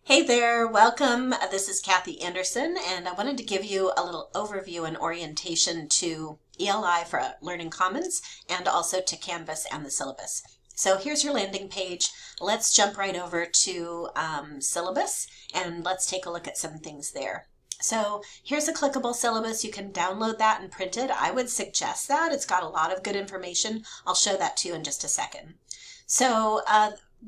Hey there, welcome. This is Kathy Anderson, and I wanted to give you a little overview and orientation to ELI for Learning Commons and also to Canvas and the syllabus. So here's your landing page. Let's jump right over to syllabus and let's take a look at some things there. So here's a clickable syllabus. You can download that and print it. I would suggest that. It's got a lot of good information. I'll show that to you in just a second. So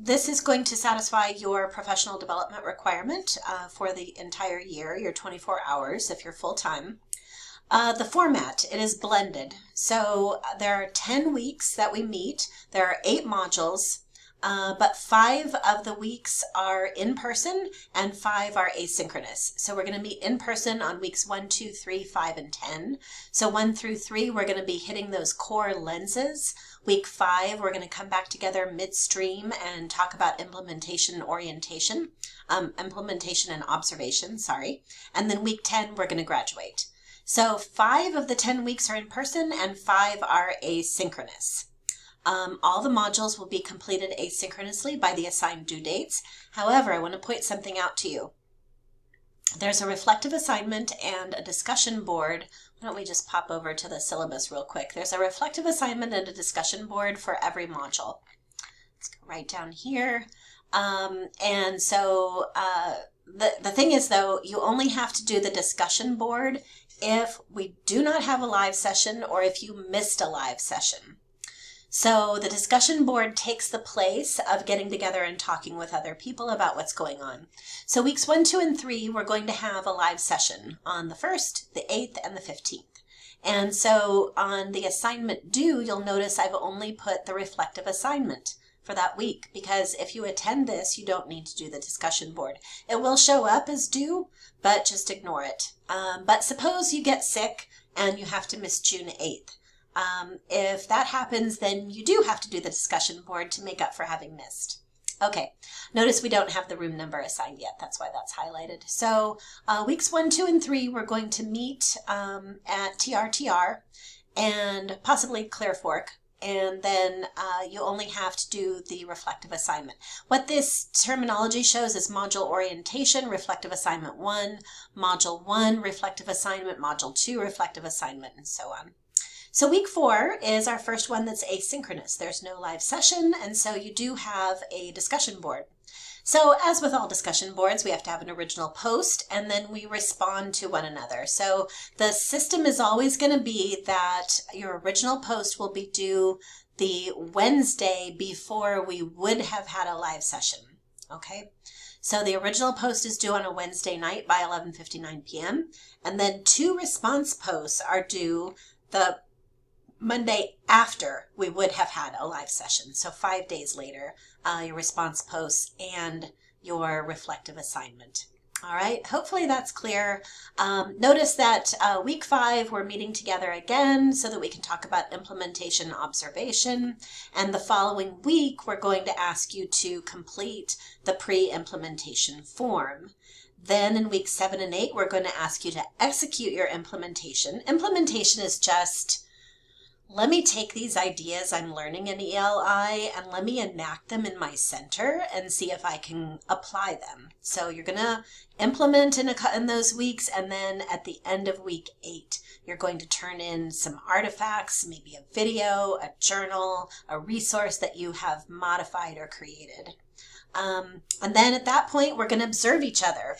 this is going to satisfy your professional development requirement for the entire year, your 24 hours if you're full-time. The format, it is blended. So there are 10 weeks that we meet. There are 8 modules, but 5 of the weeks are in person and 5 are asynchronous. So we're going to meet in person on weeks 1, 2, 3, 5, and 10. So 1 through 3, we're going to be hitting those core lenses. Week 5, we're going to come back together midstream and talk about implementation and orientation, implementation and observation, sorry. And then week 10, we're going to graduate. So 5 of the 10 weeks are in person and 5 are asynchronous. All the modules will be completed asynchronously by the assigned due dates. However, I want to point something out to you. There's a reflective assignment and a discussion board. Why don't we just pop over to the syllabus real quick. There's a reflective assignment and a discussion board for every module. Let's go right down here. And so the thing is, though, you only have to do the discussion board if we do not have a live session or if you missed a live session. So the discussion board takes the place of getting together and talking with other people about what's going on. So weeks 1, 2, and 3, we're going to have a live session on the 1st, the 8th, and the 15th. And so on the assignment due, you'll notice I've only put the reflective assignment for that week, because if you attend this, you don't need to do the discussion board. It will show up as due, but just ignore it. But suppose you get sick and you have to miss June 8th. If that happens, then you do have to do the discussion board to make up for having missed. Okay, notice we don't have the room number assigned yet. That's why that's highlighted. So weeks 1, 2, and 3, we're going to meet at TRTR and possibly Clear Fork. And then you only have to do the reflective assignment. What this terminology shows is module orientation, reflective assignment 1, module 1, reflective assignment, module 2, reflective assignment, and so on. So week 4 is our first one that's asynchronous. There's no live session, and so you do have a discussion board. So as with all discussion boards, we have to have an original post, and then we respond to one another. So the system is always going to be that your original post will be due the Wednesday before we would have had a live session, okay? So the original post is due on a Wednesday night by 11:59 p.m., and then 2 response posts are due the Monday after we would have had a live session. So 5 days later, your response posts and your reflective assignment. All right, hopefully that's clear. Notice that week 5, we're meeting together again so that we can talk about implementation and observation. And the following week, we're going to ask you to complete the pre-implementation form. Then in week 7 and 8, we're going to ask you to execute your implementation. Implementation is just, let me take these ideas I'm learning in ELI and let me enact them in my center and see if I can apply them. So you're going to implement in those weeks, and then at the end of week 8, you're going to turn in some artifacts, maybe a video, a journal, a resource that you have modified or created. And then at that point, we're going to observe each other.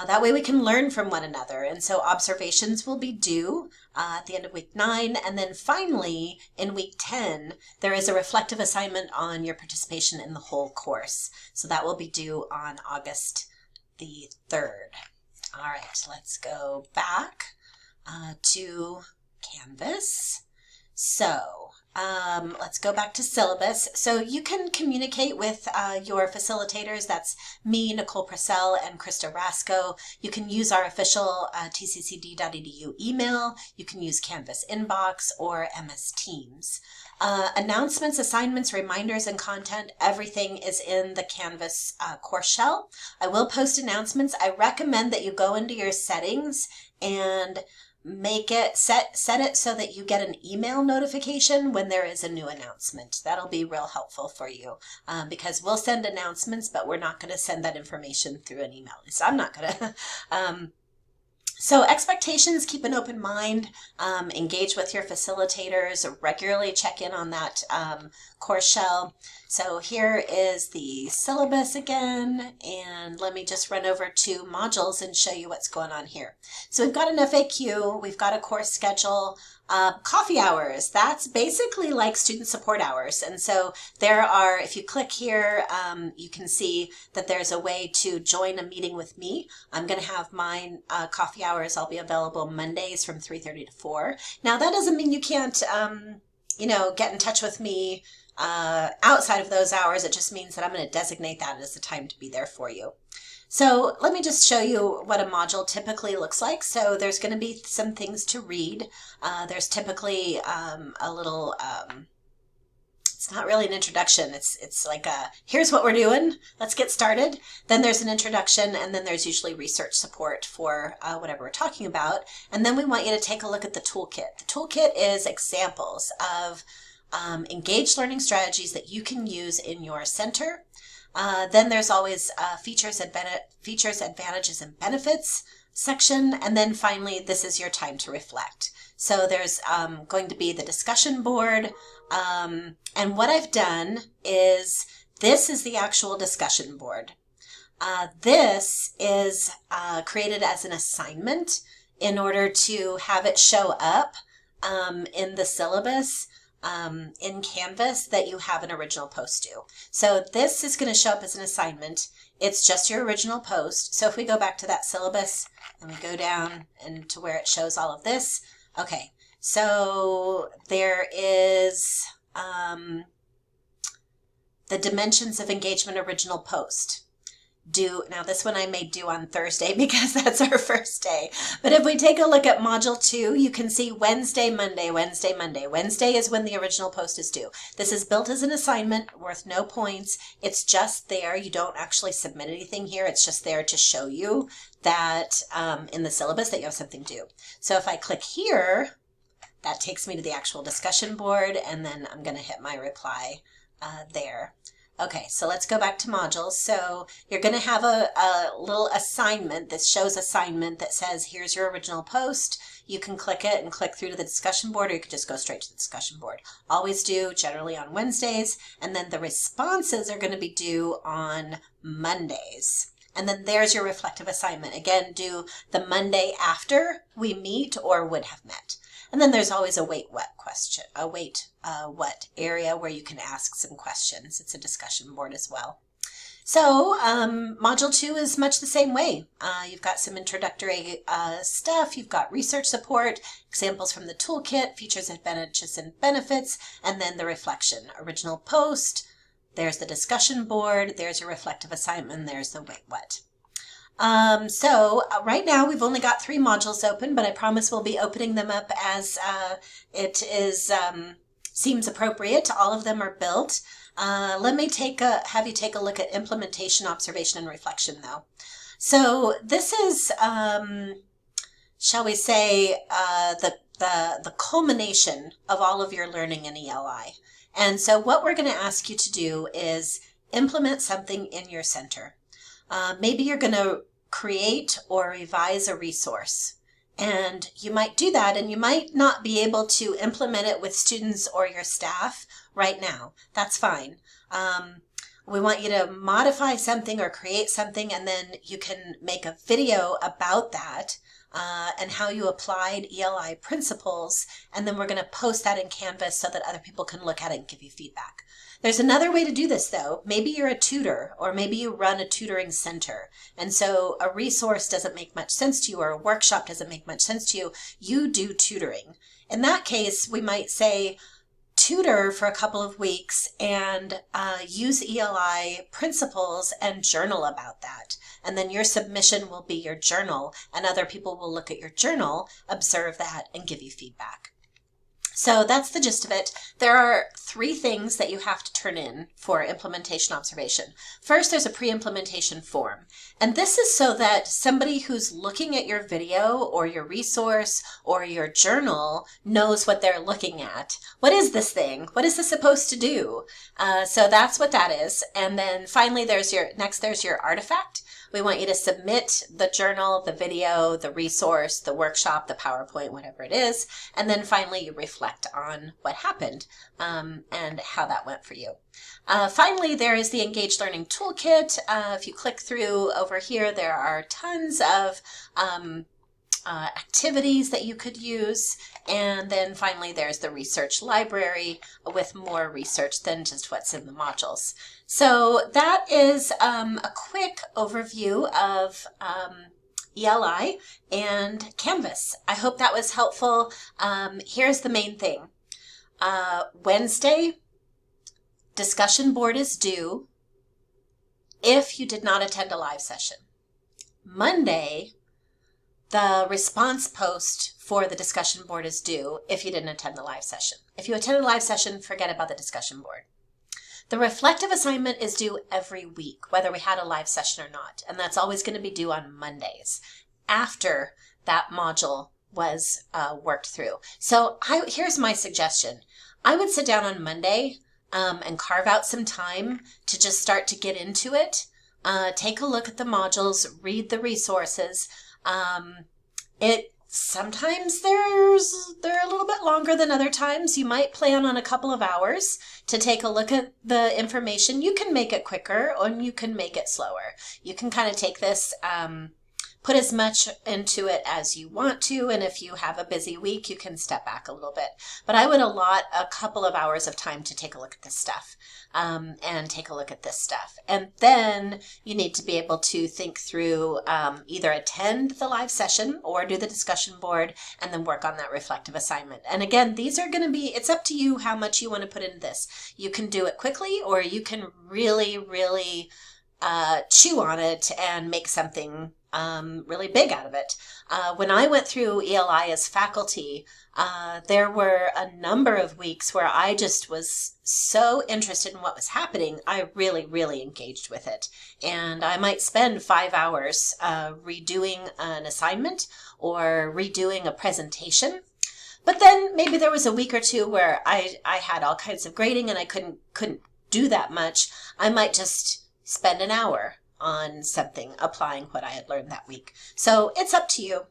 That way we can learn from one another. And so observations will be due at the end of week 9. And then finally, in week 10, there is a reflective assignment on your participation in the whole course. So that will be due on August the 3rd. All right, let's go back to Canvas. So let's go back to syllabus. So you can communicate with your facilitators. That's me, Nicole Purcell, and Krista Rasco. You can use our official tccd.edu email. You can use Canvas Inbox or MS Teams. Announcements, assignments, reminders, and content, everything is in the Canvas course shell. I will post announcements. I recommend that you go into your settings and set it so that you get an email notification when there is a new announcement. That'll be real helpful for you, because we'll send announcements, but we're not going to send that information through an email. At least I'm not going to. So expectations, keep an open mind, engage with your facilitators, regularly check in on that course shell. So here is the syllabus again, and let me just run over to modules and show you what's going on here. So we've got an FAQ, we've got a course schedule, coffee hours. That's basically like student support hours. And so there are, if you click here, you can see that there's a way to join a meeting with me. I'm going to have mine coffee hours. I'll be available Mondays from 3:30 to 4. Now that doesn't mean you can't, get in touch with me outside of those hours. It just means that I'm going to designate that as the time to be there for you. So let me just show you what a module typically looks like. So there's going to be some things to read. There's typically a little, it's not really an introduction. It's like here's what we're doing. Let's get started. Then there's an introduction, and then there's usually research support for whatever we're talking about. And then we want you to take a look at the toolkit. The toolkit is examples of engaged learning strategies that you can use in your center. Then there's always features, advantages, and benefits section. And then finally, this is your time to reflect. So there's going to be the discussion board. And what I've done is, this is the actual discussion board. This is created as an assignment in order to have it show up in the syllabus. In Canvas that you have an original post to. So this is going to show up as an assignment. It's just your original post. So if we go back to that syllabus and we go down and to where it shows all of this. Okay, so there is the dimensions of engagement original post. Now this one I may do on Thursday because that's our first day. But if we take a look at module 2, you can see Wednesday, Monday, Wednesday, Monday. Wednesday is when the original post is due. This is built as an assignment worth no points. It's just there. You don't actually submit anything here. It's just there to show you that in the syllabus that you have something due. So if I click here, that takes me to the actual discussion board, and then I'm going to hit my reply there. Okay, so let's go back to modules. So you're going to have a little assignment. This shows assignment that says, here's your original post. You can click it and click through to the discussion board, or you could just go straight to the discussion board. Always due generally on Wednesdays. And then the responses are going to be due on Mondays. And then there's your reflective assignment. Again, due the Monday after we meet or would have met. And then there's always a wait what question, a wait what area where you can ask some questions. It's a discussion board as well. So module 2 is much the same way. You've got some introductory stuff. You've got research support, examples from the toolkit, features, advantages, and benefits, and then the reflection. Original post, there's the discussion board, there's your reflective assignment, there's the wait what. So right now we've only got 3 modules open, but I promise we'll be opening them up as it is seems appropriate. All of them are built. Let me have you take a look at implementation, observation, and reflection though. So this is, shall we say, the culmination of all of your learning in ELI. And so what we're going to ask you to do is implement something in your center. Maybe you're going to create or revise a resource, and you might do that, and you might not be able to implement it with students or your staff right now. That's fine. We want you to modify something or create something, and then you can make a video about that and how you applied ELI principles, and then we're going to post that in Canvas so that other people can look at it and give you feedback. There's another way to do this though. Maybe you're a tutor, or maybe you run a tutoring center, and so a resource doesn't make much sense to you, or a workshop doesn't make much sense to you. You do tutoring. In that case, we might say, tutor for a couple of weeks and use ELI principles and journal about that. And then your submission will be your journal, and other people will look at your journal, observe that, and give you feedback. So that's the gist of it. There are 3 things that you have to turn in for implementation observation. First, there's a pre-implementation form. And this is so that somebody who's looking at your video or your resource or your journal knows what they're looking at. What is this thing? What is this supposed to do? So that's what that is. And then finally, there's your artifact. We want you to submit the journal, the video, the resource, the workshop, the PowerPoint, whatever it is. And then finally, you reflect on what happened and how that went for you. Finally, there is the Engaged Learning Toolkit. If you click through over here, there are tons of activities that you could use. And then finally, there's the research library with more research than just what's in the modules. So that is a quick overview of ELI and Canvas. I hope that was helpful. Here's the main thing. Wednesday, discussion board is due if you did not attend a live session. Monday, the response post for the discussion board is due if you didn't attend the live session. If you attended a live session, forget about the discussion board. The reflective assignment is due every week, whether we had a live session or not, and that's always going to be due on Mondays after that module was worked through. So here's my suggestion. I would sit down on Monday and carve out some time to just start to get into it. Take a look at the modules, read the resources. Sometimes they're a little bit longer than other times. You might plan on a couple of hours to take a look at the information. You can make it quicker or you can make it slower. You can kind of take this, put as much into it as you want to, and if you have a busy week, you can step back a little bit. But I would allot a couple of hours of time to take a look at this stuff, and take a look at this stuff. And then you need to be able to think through either attend the live session or do the discussion board and then work on that reflective assignment. And again, these are going to be, it's up to you how much you want to put into this. You can do it quickly, or you can really, really chew on it and make something really big out of it. When I went through ELI as faculty, there were a number of weeks where I just was so interested in what was happening. I really, really engaged with it. And I might spend 5 hours redoing an assignment or redoing a presentation. But then maybe there was a week or two where I had all kinds of grading and I couldn't do that much. I might just spend an hour on something, applying what I had learned that week. So it's up to you.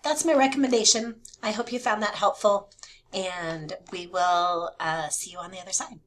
That's my recommendation. I hope you found that helpful, and we will see you on the other side.